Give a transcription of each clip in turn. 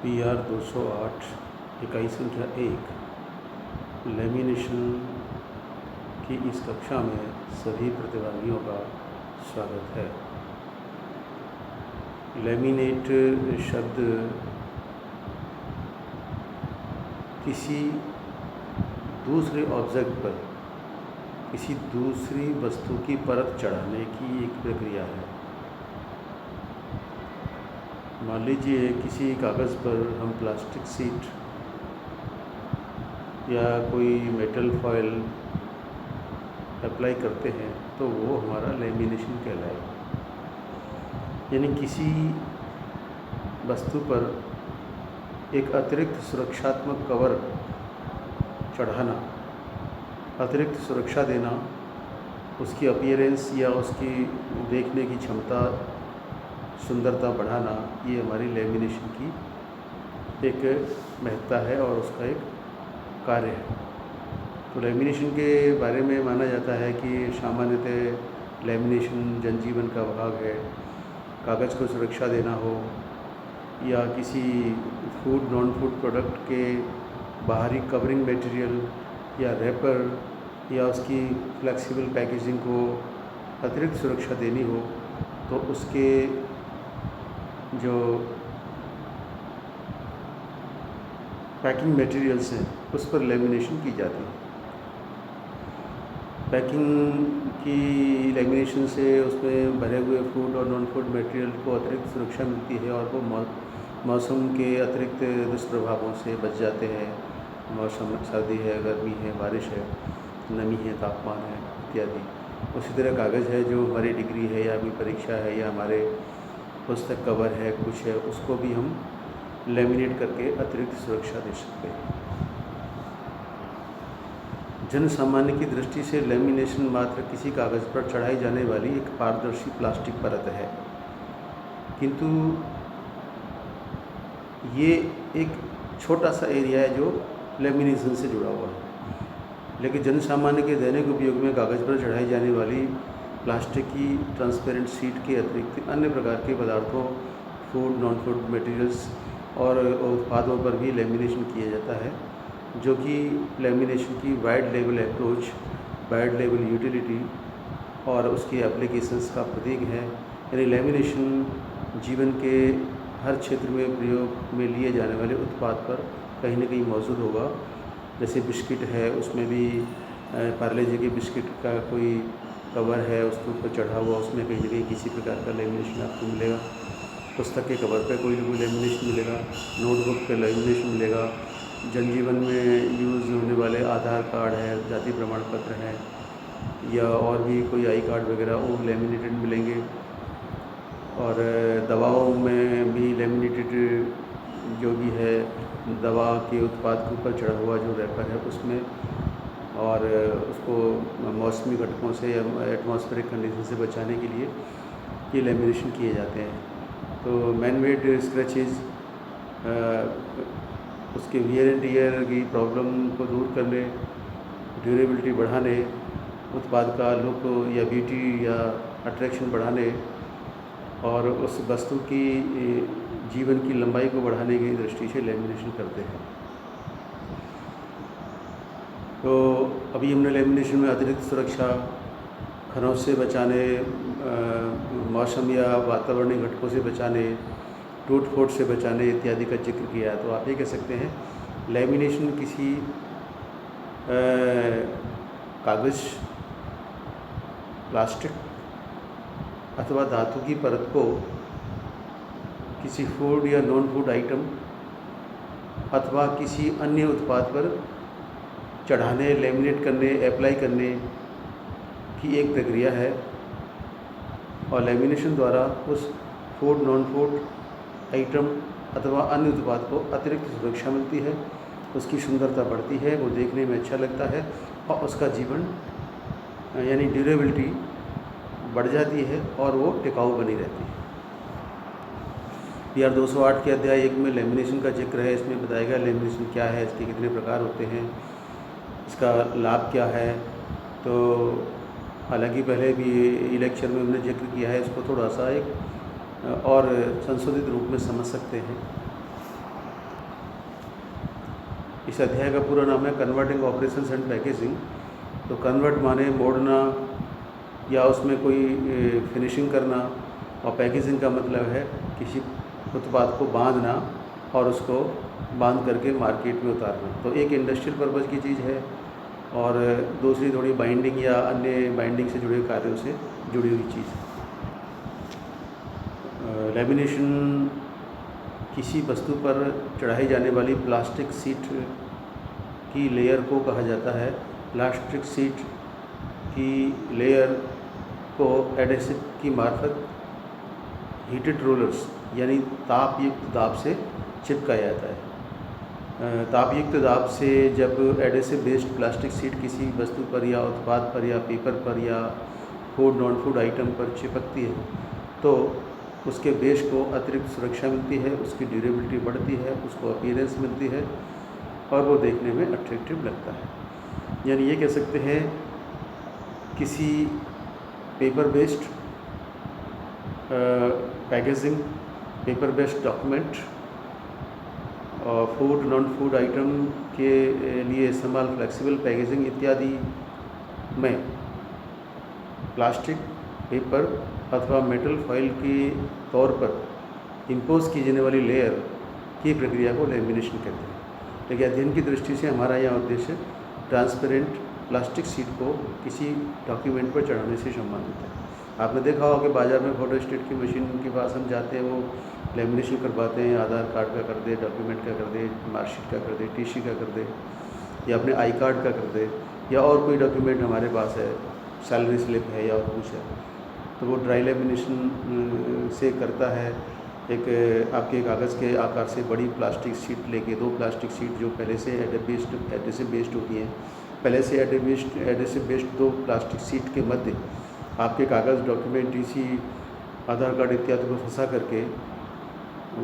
PR 208 इकाई संख्या 1 lamination की इस कक्षा में सभी प्रतिभागियों का स्वागत है। लेमिनेट शब्द किसी दूसरे ऑब्जेक्ट पर किसी दूसरी वस्तु की परत चढ़ाने की एक प्रक्रिया है। मान लीजिए किसी कागज़ पर हम प्लास्टिक शीट या कोई मेटल फॉयल अप्लाई करते हैं तो वो हमारा लेमिनेशन कहलाएगा। यानी किसी वस्तु पर एक अतिरिक्त सुरक्षात्मक कवर चढ़ाना, अतिरिक्त सुरक्षा देना, उसकी अपीयरेंस या उसकी देखने की क्षमता, सुंदरता बढ़ाना, ये हमारी लेमिनेशन की एक महत्ता है और उसका एक कार्य है। तो लेमिनेशन के बारे में माना जाता है कि सामान्यतः लेमिनेशन जनजीवन का भाग है। कागज़ को सुरक्षा देना हो या किसी फूड नॉन फूड प्रोडक्ट के बाहरी कवरिंग मटेरियल या रैपर या उसकी फ्लेक्सिबल पैकेजिंग को अतिरिक्त सुरक्षा देनी हो तो उसके जो पैकिंग मटेरियल्स हैं उस पर लेमिनेशन की जाती है। पैकिंग की लेमिनेशन से उसमें भरे हुए फूड और नॉन फूड मटेरियल को अतिरिक्त सुरक्षा मिलती है और वो मौसम के अतिरिक्त दुष्प्रभावों से बच जाते हैं। मौसम सर्दी है, गर्मी है, बारिश है, नमी है, तापमान है इत्यादि। उसी तरह कागज़ है जो हमारी डिग्री है या कोई परीक्षा है या हमारे पुस्तक कवर है, कुछ है, उसको भी हम लेमिनेट करके अतिरिक्त सुरक्षा दे सकते हैं। जन सामान्य की दृष्टि से लेमिनेशन मात्र किसी कागज़ पर चढ़ाई जाने वाली एक पारदर्शी प्लास्टिक परत है, किंतु ये एक छोटा सा एरिया है जो लेमिनेशन से जुड़ा हुआ है। लेकिन जन सामान्य के दैनिक उपयोग में कागज़ पर चढ़ाई जाने वाली प्लास्टिक की ट्रांसपेरेंट शीट के अतिरिक्त अन्य प्रकार के पदार्थों, फूड नॉन फूड मटेरियल्स और उत्पादों पर भी लेमिनेशन किया जाता है, जो कि लेमिनेशन की wide level approach, wide level utility और उसकी एप्लीकेशंस का प्रतीक है। यानी लेमिनेशन जीवन के हर क्षेत्र में प्रयोग में लिए जाने वाले उत्पाद पर कहीं ना कहीं मौजूद होगा। जैसे बिस्किट है, उसमें भी पार्ले जी के बिस्किट का कोई कवर है, उसके ऊपर चढ़ा हुआ, उसमें कहीं ना कहीं किसी प्रकार का लेमिनेशन आपको मिलेगा। पुस्तक के कवर पे कोई ना कोई लेमिनेशन मिलेगा, नोटबुक पे लेमिनेशन मिलेगा। जनजीवन में यूज़ होने वाले आधार कार्ड है, जाति प्रमाण पत्र हैं या और भी कोई आई कार्ड वगैरह, वो लेमिनेटेड मिलेंगे। और दवाओं में भी लेमिनेटेड जो भी है, दवा के उत्पाद के ऊपर चढ़ा हुआ जो रैपर है उसमें, और उसको मौसमी घटकों से या एटमॉस्फेरिक कंडीशन से बचाने के लिए ये लेमिनेशन किए जाते हैं। तो मैन मेड स्क्रैचेज उसके वियर एंड टियर की प्रॉब्लम को दूर करने, ड्यूरेबिलिटी बढ़ाने, उत्पाद का लुक या ब्यूटी या अट्रैक्शन बढ़ाने और उस वस्तु की जीवन की लंबाई को बढ़ाने की दृष्टि से लेमिनेशन करते हैं। तो अभी हमने लेमिनेशन में अतिरिक्त सुरक्षा, खरोंच से बचाने, मौसम या वातावरणीय घटकों से बचाने, टूट फूट से बचाने इत्यादि का जिक्र किया है। तो आप ये कह सकते हैं लेमिनेशन किसी कागज़, प्लास्टिक अथवा धातु की परत को किसी फूड या नॉन फूड आइटम अथवा किसी अन्य उत्पाद पर चढ़ाने, लेमिनेट करने, अप्लाई करने की एक प्रक्रिया है। और लेमिनेशन द्वारा उस फूड नॉन फूड आइटम अथवा अन्य उत्पाद को अतिरिक्त सुरक्षा मिलती है, उसकी सुंदरता बढ़ती है, वो देखने में अच्छा लगता है और उसका जीवन यानी ड्यूरेबिलिटी बढ़ जाती है और वो टिकाऊ बनी रहती है। PR 208 के अध्याय 1 में लेमिनेशन का जिक्र है। इसमें बताया गया लेमिनेशन क्या है, इसके कितने प्रकार होते हैं, इसका लाभ क्या है। तो हालांकि पहले भी लेक्चर में हमने जिक्र किया है, इसको थोड़ा सा एक और संशोधित रूप में समझ सकते हैं। इस अध्याय का पूरा नाम है कन्वर्टिंग ऑपरेशंस एंड पैकेजिंग। तो कन्वर्ट माने मोड़ना या उसमें कोई फिनिशिंग करना, और पैकेजिंग का मतलब है किसी उत्पाद को बांधना और उसको बांध करके मार्केट में उतारना। तो एक इंडस्ट्रियल पर्पज़ की चीज़ है और दूसरी थोड़ी बाइंडिंग या अन्य बाइंडिंग से जुड़े कार्यों से जुड़ी हुई चीज़ है। लेमिनेशन किसी वस्तु पर चढ़ाई जाने वाली प्लास्टिक शीट की लेयर को कहा जाता है। प्लास्टिक शीट की लेयर को एडेसिव की मार्फत हीटेड रोलर्स यानी तापयुक्त दाब से चिपकाया जाता है। तापयुक्त दाब से जब एडेसिव बेस्ड प्लास्टिक शीट किसी वस्तु पर या उत्पाद पर या पेपर पर या फूड नॉन फूड आइटम पर चिपकती है तो उसके बेस को अतिरिक्त सुरक्षा मिलती है, उसकी ड्यूरेबिलिटी बढ़ती है, उसको अपीयरेंस मिलती है और वो देखने में अट्रैक्टिव लगता है। यानी ये कह सकते हैं किसी paper based packaging, paper based document और फूड नॉन फूड आइटम के लिए इस्तेमाल फ्लेक्सिबल पैकेजिंग इत्यादि में प्लास्टिक, पेपर अथवा मेटल फॉइल के तौर पर इम्पोज की जाने वाली लेयर की प्रक्रिया को लेमिनेशन कहते हैं। लेकिन अध्ययन की दृष्टि से हमारा यह उद्देश्य ट्रांसपेरेंट प्लास्टिक शीट को किसी डॉक्यूमेंट पर चढ़ाने से संबंधित है। आपने देखा होगा कि बाज़ार में फोटोस्टेट की मशीन के पास हम जाते हैं, वो लेमिनेशन करवाते हैं, आधार कार्ड का कर दे, डॉक्यूमेंट का कर दे, मार्कशीट का कर दे, टीसी का कर दे या अपने आई कार्ड का कर दे या और कोई डॉक्यूमेंट हमारे पास है, सैलरी स्लिप है या और कुछ है, तो वो ड्राई लेमिनेशन से करता है। एक आपके कागज़ के आकार से बड़ी प्लास्टिक शीट लेके, 2 प्लास्टिक शीट जो पहले से एडेसिव बेस्ड होती हैं, पहले से एडेसिव बेस्ड 2 प्लास्टिक शीट के मध्य आपके कागज़, डॉक्यूमेंट, टीसी, आधार कार्ड इत्यादि को फंसा करके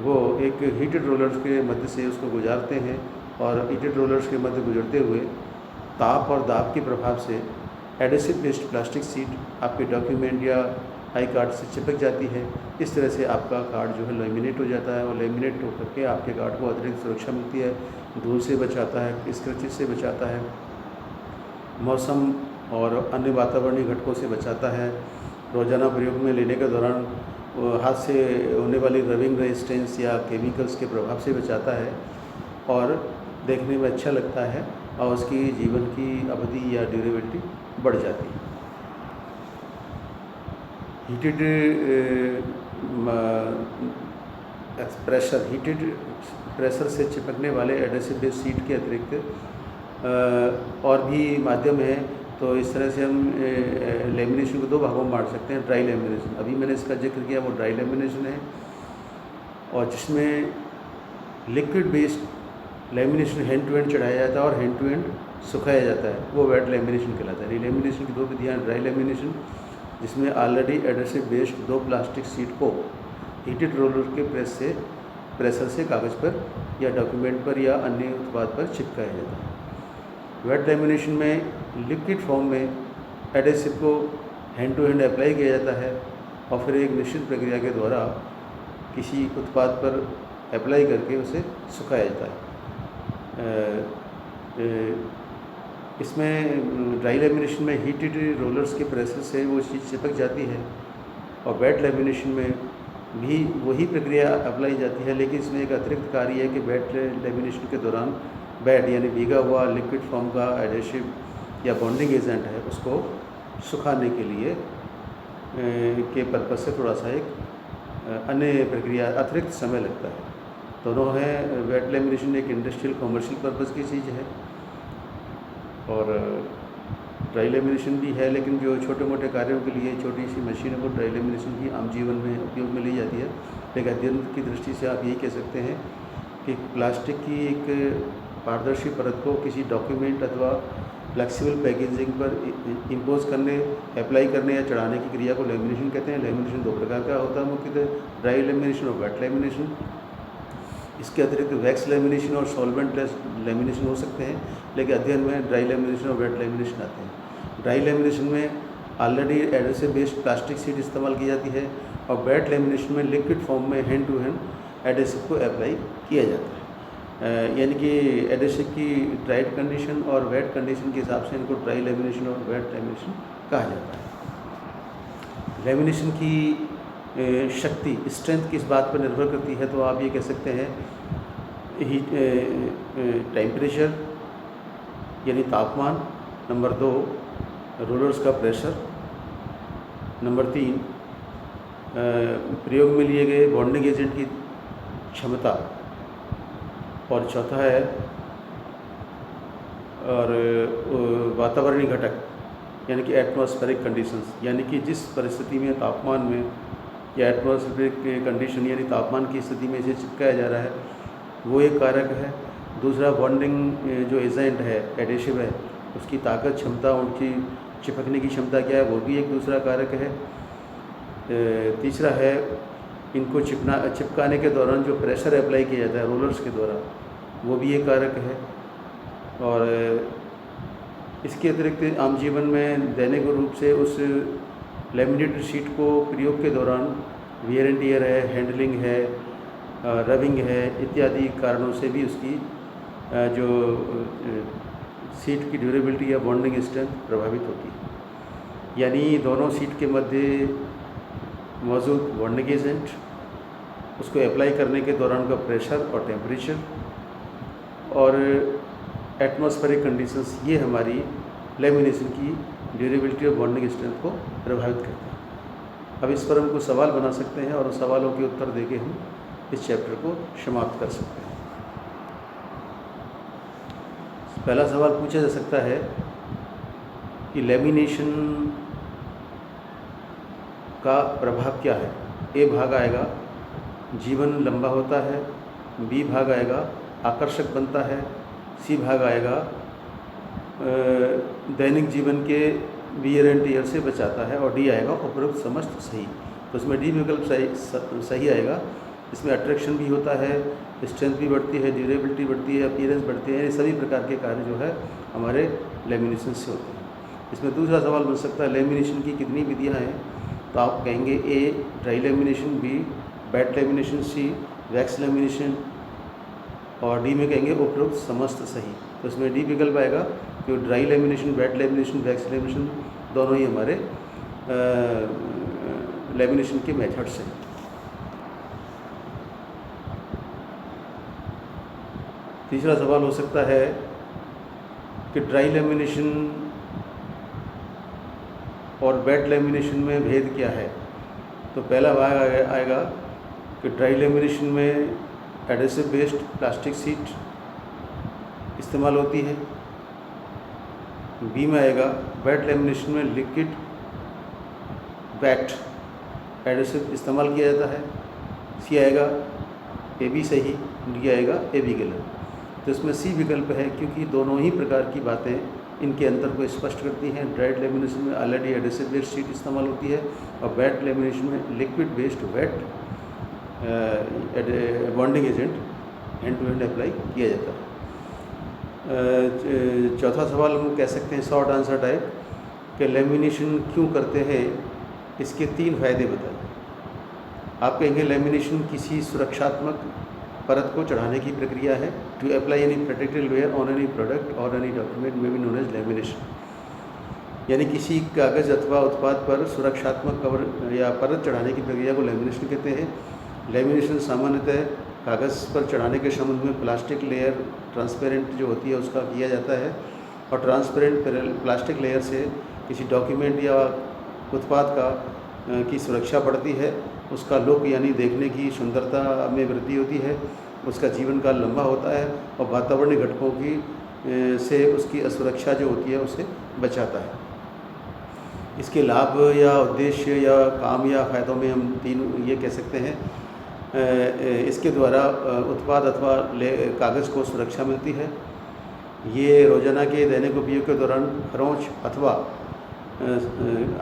वो एक हीटेड रोलर्स के मध्य से उसको गुजारते हैं और हीटेड रोलर्स के मध्य गुजरते हुए ताप और दाब के प्रभाव से एडेसिव बेस्ड प्लास्टिक शीट आपके डॉक्यूमेंट या आई कार्ड से चिपक जाती है। इस तरह से आपका कार्ड जो है लेमिनेट हो जाता है और लेमिनेट होकर के आपके कार्ड को अतिरिक्त सुरक्षा मिलती है, धूल से बचाता है, स्क्रैचेस से बचाता है, मौसम और अन्य वातावरणीय घटकों से बचाता है, रोज़ाना प्रयोग में लेने के दौरान हाथ से होने वाली रबिंग रेजिस्टेंस या केमिकल्स के प्रभाव से बचाता है और देखने में अच्छा लगता है और उसकी जीवन की अवधि या ड्यूरेबिलिटी बढ़ जाती है। हीटेड प्रेशर से चिपकने वाले एडेसिव बेस्ड शीट के अतिरिक्त और भी माध्यम है। तो इस तरह से हम लेमिनेशन को 2 भागों में बांट सकते हैं। ड्राई लेमिनेशन, अभी मैंने इसका जिक्र किया, वो ड्राई लेमिनेशन है, और जिसमें liquid based lamination hand to hand चढ़ाया जाता है और हैंड टू हैंड सुखाया जाता है, वो वेट लेमिनेशन कहलाता है। लेमिनेशन की 2 विधियाँ, ड्राई लेमिनेशन जिसमें already adhesive based 2 plastic sheet को हीटेड रोलर के प्रेशर से कागज़ पर या डॉक्यूमेंट पर या अन्य उत्पाद पर चिपकाया जाता है। वेट लेमिनेशन में लिक्विड फॉर्म में एडेसिव को हैंड टू हैंड अप्लाई किया जाता है और फिर एक निश्चित प्रक्रिया के द्वारा किसी उत्पाद पर अप्लाई करके उसे सुखाया जाता है। इसमें ड्राई लेमिनेशन में हीटेड रोलर्स के प्रेशर से वो चीज़ चिपक जाती है और वेट लेमिनेशन में भी वही प्रक्रिया अप्लाई जाती है, लेकिन इसमें एक अतिरिक्त कार्य है कि वेट लेमिनेशन के दौरान वेट यानी भीगा हुआ लिक्विड फॉर्म का एडेसिव या बॉन्डिंग एजेंट है, उसको सुखाने के लिए के पर्पज़ से थोड़ा सा एक अन्य प्रक्रिया अतिरिक्त समय लगता है। दोनों हैं। वेट लेमिनेशन एक इंडस्ट्रियल कॉमर्शियल पर्पज़ की चीज़ है और ड्राई लेमिनेशन भी है, लेकिन जो छोटे मोटे कार्यों के लिए छोटी सी मशीनों को ड्राई लेमिनेशन भी आम जीवन में उपयोग में ली जाती है। लेकिन अध्ययन की दृष्टि से आप यही कह सकते हैं कि प्लास्टिक की एक पारदर्शी परत को किसी डॉक्यूमेंट अथवा फ्लेक्सिबल पैकेजिंग पर इम्पोज करने, अप्लाई करने या चढ़ाने की क्रिया को लेमिनेशन कहते हैं। लेमिनेशन 2 प्रकार का होता है मुख्यतः, ड्राई लेमिनेशन और वेट लेमिनेशन। इसके अतिरिक्त वैक्स लेमिनेशन और सॉल्वेंट लेमिनेशन हो सकते हैं, लेकिन अध्ययन में ड्राई लेमिनेशन और वेट लेमिनेशन आते हैं। ड्राई लेमिनेशन में already adhesive based plastic sheet इस्तेमाल की जाती है और वेट लेमिनेशन में लिक्विड फॉर्म में हैंड टू हैंड एडेसिव को अप्लाई किया जाता है। यानी कि एडेसिव की ड्राइड कंडीशन और वेट कंडीशन के हिसाब से इनको ड्राई लेमिनेशन और वेट लेमिनेशन कहा जाता है। लेमिनेशन की शक्ति, स्ट्रेंथ किस बात पर निर्भर करती है, तो आप ये कह सकते हैं हीट, टेम्परेचर यानी तापमान, नंबर 2 रोलर्स का प्रेशर, नंबर 3 प्रयोग में लिए गए बॉन्डिंग एजेंट की क्षमता, और चौथा है और वातावरणीय घटक यानी कि एटमॉस्फेरिक कंडीशंस, यानी कि जिस परिस्थिति में तापमान में या एटमॉस्फेरिक कंडीशन यानी तापमान की स्थिति में इसे चिपकाया जा रहा है वो एक कारक है। दूसरा बॉन्डिंग जो एजेंट है, एडेसिव है, उसकी ताकत, क्षमता, उनकी चिपकने की क्षमता क्या है, वो भी एक दूसरा कारक है। तीसरा है इनको चिपकाने के दौरान जो प्रेशर अप्लाई किया जाता है रोलर्स के द्वारा, वो भी एक कारक है। और इसके अतिरिक्त आम जीवन में दैनिक रूप से उस लेमिनेटेड शीट को प्रयोग के दौरान वियर एंड टियर है, हैंडलिंग है, रबिंग है, इत्यादि कारणों से भी उसकी जो सीट की ड्यूरेबिलिटी या बॉन्डिंग स्ट्रेंथ प्रभावित होती है। यानी दोनों सीट के मध्य मौजूद बॉन्डिंग एजेंट, उसको अप्लाई करने के दौरान का प्रेशर और टेम्परेचर और एटमॉस्फेरिक कंडीशंस, ये हमारी लेमिनेशन की ड्यूरेबिलिटी और बॉन्डिंग स्ट्रेंथ को प्रभावित करते हैं। अब इस पर हम कुछ सवाल बना सकते हैं और उन सवालों के उत्तर देके हम इस चैप्टर को समाप्त कर सकते हैं। पहला सवाल पूछा जा सकता है कि लेमिनेशन का प्रभाव क्या है। ए भाग आएगा जीवन लंबा होता है, बी भाग आएगा आकर्षक बनता है, सी भाग आएगा दैनिक जीवन के वियर एंड टियर से बचाता है, और डी आएगा उपरोक्त समस्त सही। तो इसमें डी विकल्प सही आएगा। इसमें अट्रैक्शन भी होता है, स्ट्रेंथ भी बढ़ती है, ड्यूरेबिलिटी बढ़ती है, अपीयरेंस बढ़ती है, ये सभी प्रकार के कार्य जो है हमारे लेमिनेशन से होते हैं। इसमें दूसरा सवाल बन सकता है लेमिनेशन की कितनी विधियां हैं, तो आप कहेंगे A dry lamination, B wet lamination, C wax lamination, और डी में कहेंगे उपरोक्त समस्त सही। तो इसमें डी विकल्प आएगा कि dry lamination, wet lamination, wax lamination दोनों ही हमारे लेमिनेशन के मेथड्स हैं। तीसरा सवाल हो सकता है कि ड्राई लेमिनेशन और वेट लेमिनेशन में भेद क्या है। तो पहला भाग आएगा कि ड्राई लेमिनेशन में एडेसिव बेस्ड प्लास्टिक शीट इस्तेमाल होती है। बी में आएगा वेट लेमिनेशन में लिक्विड वेट एडेसिव इस्तेमाल किया जाता है। सी आएगा ए बी सही, डी आएगा ए बी गलत। तो इसमें सी विकल्प है क्योंकि दोनों ही प्रकार की बातें इनके अंतर को स्पष्ट करती हैं। ड्राइड लेमिनेशन में ऑलरेडी एडेसिव बेस्ड शीट इस्तेमाल होती है और वेट लेमिनेशन में liquid based wet bonding agent hand to hand apply किया जाता है। चौथा सवाल हम कह सकते हैं शॉर्ट आंसर टाइप कि लेमिनेशन क्यों करते हैं, इसके 3 फायदे बताएं। आप कहेंगे लेमिनेशन किसी सुरक्षात्मक परत को चढ़ाने की प्रक्रिया है। To apply any protective layer on any product और एनी डॉक्यूमेंट में बी नोन एज लेमिनेशन। यानी किसी कागज़ अथवा उत्पाद पर सुरक्षात्मक कवर या परत चढ़ाने की प्रक्रिया को लेमिनेशन कहते हैं। लेमिनेशन सामान्यतः कागज़ पर चढ़ाने के संबंध में प्लास्टिक लेयर ट्रांसपेरेंट जो होती है उसका किया जाता है, और ट्रांसपेरेंट प्लास्टिक लेयर से किसी डॉक्यूमेंट या उत्पाद की सुरक्षा बढ़ती है, उसका लुक यानी देखने की सुंदरता में वृद्धि होती है, उसका जीवन काल लंबा होता है और वातावरणीय घटकों की से उसकी असुरक्षा जो होती है उसे बचाता है। इसके लाभ या उद्देश्य या काम या फ़ायदों में हम 3 ये कह सकते हैं। इसके द्वारा उत्पाद अथवा कागज़ को सुरक्षा मिलती है। ये रोज़ाना के दैनिक उपयोग के दौरान खरोंच अथवा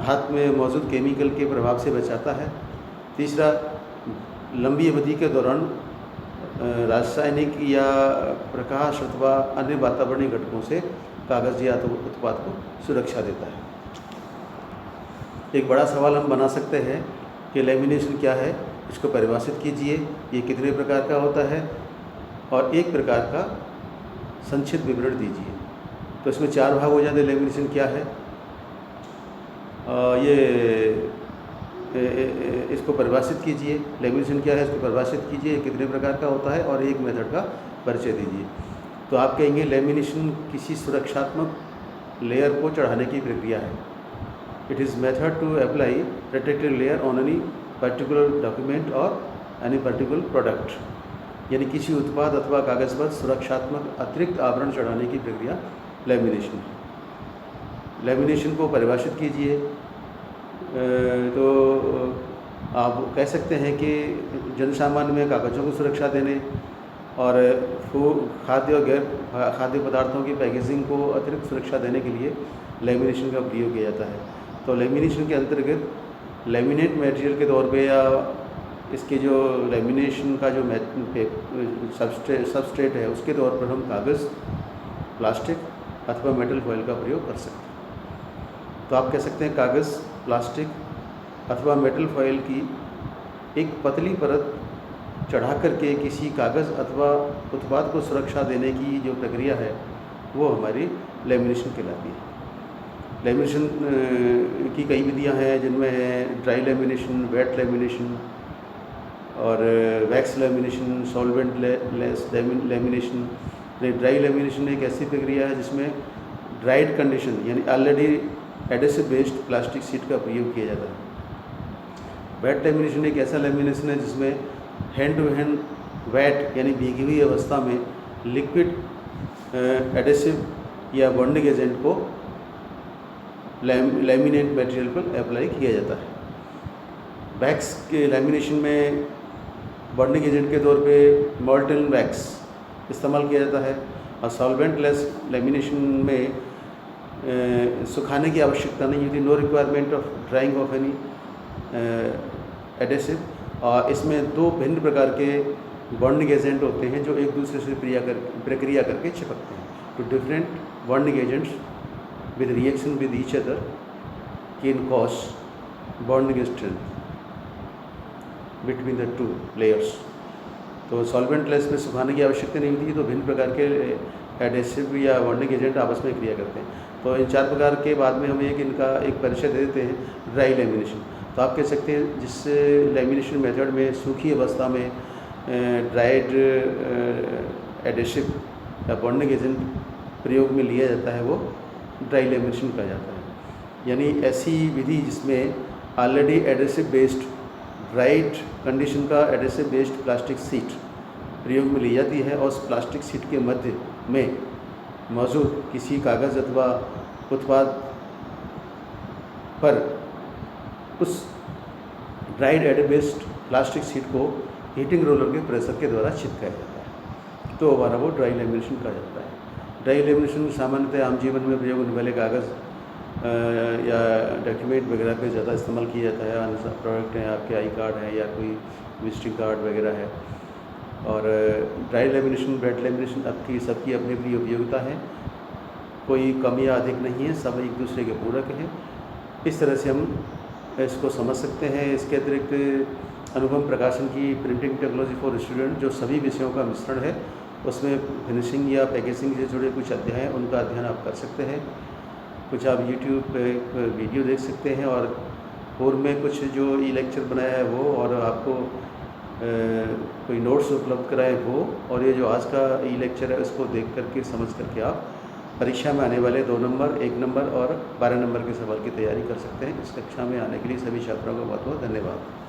हाथ में मौजूद केमिकल के प्रभाव से बचाता है। तीसरा, लंबी अवधि के दौरान रासायनिक या प्रकाश अथवा अन्य वातावरणीय घटकों से कागज़ या तो उत्पाद को सुरक्षा देता है। एक बड़ा सवाल हम बना सकते हैं कि लेमिनेशन क्या है, इसको परिभाषित कीजिए, ये कितने प्रकार का होता है, और एक प्रकार का संक्षिप्त विवरण दीजिए। तो इसमें 4 भाग हो जाते हैं। लेमिनेशन क्या है, इसको परिभाषित कीजिए। लेमिनेशन क्या है, इसको परिभाषित कीजिए, कितने प्रकार का होता है, और एक मेथड का परिचय दीजिए। तो आप कहेंगे लेमिनेशन किसी सुरक्षात्मक लेयर को चढ़ाने की प्रक्रिया है। It is method to apply protected layer on any particular document और एनी पर्टिकुलर प्रोडक्ट, यानी किसी उत्पाद अथवा कागज़ पर सुरक्षात्मक अतिरिक्त आवरण चढ़ाने की प्रक्रिया लेमिनेशन है। लेमिनेशन को परिभाषित कीजिए। तो आप कह सकते हैं कि जनसामान्य में कागज़ों को सुरक्षा देने और खाद्य और गैर खाद्य पदार्थों की पैकेजिंग को अतिरिक्त सुरक्षा देने के लिए लेमिनेशन का प्रयोग किया जाता है। तो लेमिनेशन के अंतर्गत लेमिनेट मटेरियल के तौर पे या इसके जो लेमिनेशन का जो सबस्ट्रेट है उसके तौर पर हम कागज़, प्लास्टिक अथवा मेटल फॉयल का प्रयोग कर सकते हैं। तो आप कह सकते हैं कागज़, प्लास्टिक अथवा मेटल फॉयल की एक पतली परत चढ़ा करके किसी कागज़ अथवा उत्पाद को सुरक्षा देने की जो प्रक्रिया है वो हमारी लेमिनेशन कहलाती है। लेमिनेशन की कई विधियां हैं, जिनमें है ड्राई लेमिनेशन, वेट लेमिनेशन और wax lamination, solvent less lamination. Dry lamination एक ऐसी प्रक्रिया है जिसमें ड्राइड कंडीशन यानी already adhesive based plastic sheet का प्रयोग किया जाता है। वेट लेमिनेशन एक ऐसा लेमिनेशन है जिसमें हैंड टू हैंड वेट यानी भीगी हुई अवस्था में लिक्विड एडेसिव या बॉन्डिंग एजेंट को लेमिनेट मटेरियल पर अप्लाई किया जाता है। वैक्स के लेमिनेशन में बॉन्डिंग एजेंट के तौर पे मोल्टन वैक्स इस्तेमाल किया जाता है और सॉल्वेंट लेस लेमिनेशन में सुखाने की आवश्यकता नहीं होती, no requirement of drying of any adhesive. और इसमें 2 भिन्न प्रकार के बॉन्डिंग एजेंट होते हैं जो एक दूसरे से प्रक्रिया करके चिपकते हैं। तो different bonding agents with reaction with each other can cause bonding strength between the 2 layers। तो सॉल्वेंट लेस में सुखाने की आवश्यकता नहीं होती, तो भिन्न प्रकार के एडेसिव या बॉन्डिंग एजेंट आपस में क्रिया करते हैं। तो इन 4 प्रकार के बाद में हम इनका एक परिचय दे देते हैं। ड्राई लेमिनेशन, तो आप कह सकते हैं जिस लेमिनेशन मेथड में सूखी अवस्था में ड्राइड एडेसिव या बॉन्डिंग एजेंट प्रयोग में लिया जाता है वो ड्राई लेमिनेशन कहा जाता है। यानी ऐसी विधि जिसमें already adhesive based dried condition का एडेसिव बेस्ड प्लास्टिक शीट प्रयोग में ली जाती है और उस प्लास्टिक शीट के मध्य में मौजूद किसी कागज़ अथवा उत्पाद पर उस dried adhesive based plastic sheet को हीटिंग रोलर के प्रेशर के द्वारा चिपकाया जाता है। तो हमारा वो ड्राई लेमिनेशन कहा जाता है। ड्राई लेमिनेशन सामान्यतः आम जीवन में प्रयोग होने वाले कागज़ या डॉक्यूमेंट वगैरह पे ज़्यादा इस्तेमाल किया जाता है। अन्य प्रोडक्ट हैं, आपके आई कार्ड है या कोई विजिटिंग कार्ड वगैरह है। और ड्राई लेमिनेशन, वेट लेमिनेशन सबकी अपनी अपनी उपयोगिता है, कोई कम या अधिक नहीं है, सब एक दूसरे के पूरक हैं। इस तरह से हम इसको समझ सकते हैं। इसके अतिरिक्त अनुभव प्रकाशन की प्रिंटिंग टेक्नोलॉजी फॉर स्टूडेंट जो सभी विषयों का मिश्रण है, उसमें फिनिशिंग या पैकेजिंग से जुड़े कुछ अध्याय हैं, उनका अध्ययन आप कर सकते हैं। कुछ आप यूट्यूब पे वीडियो देख सकते हैं और पूर्व में कुछ जो ई लेक्चर बनाया है वो, और आपको कोई नोट्स उपलब्ध कराए वो, और ये जो आज का ई लेक्चर है उसको देख करके समझ करके आप परीक्षा में आने वाले 2 नंबर, 1 नंबर और 12 नंबर के सवाल की तैयारी कर सकते हैं। इस कक्षा में आने के लिए सभी छात्रों का बहुत बहुत धन्यवाद।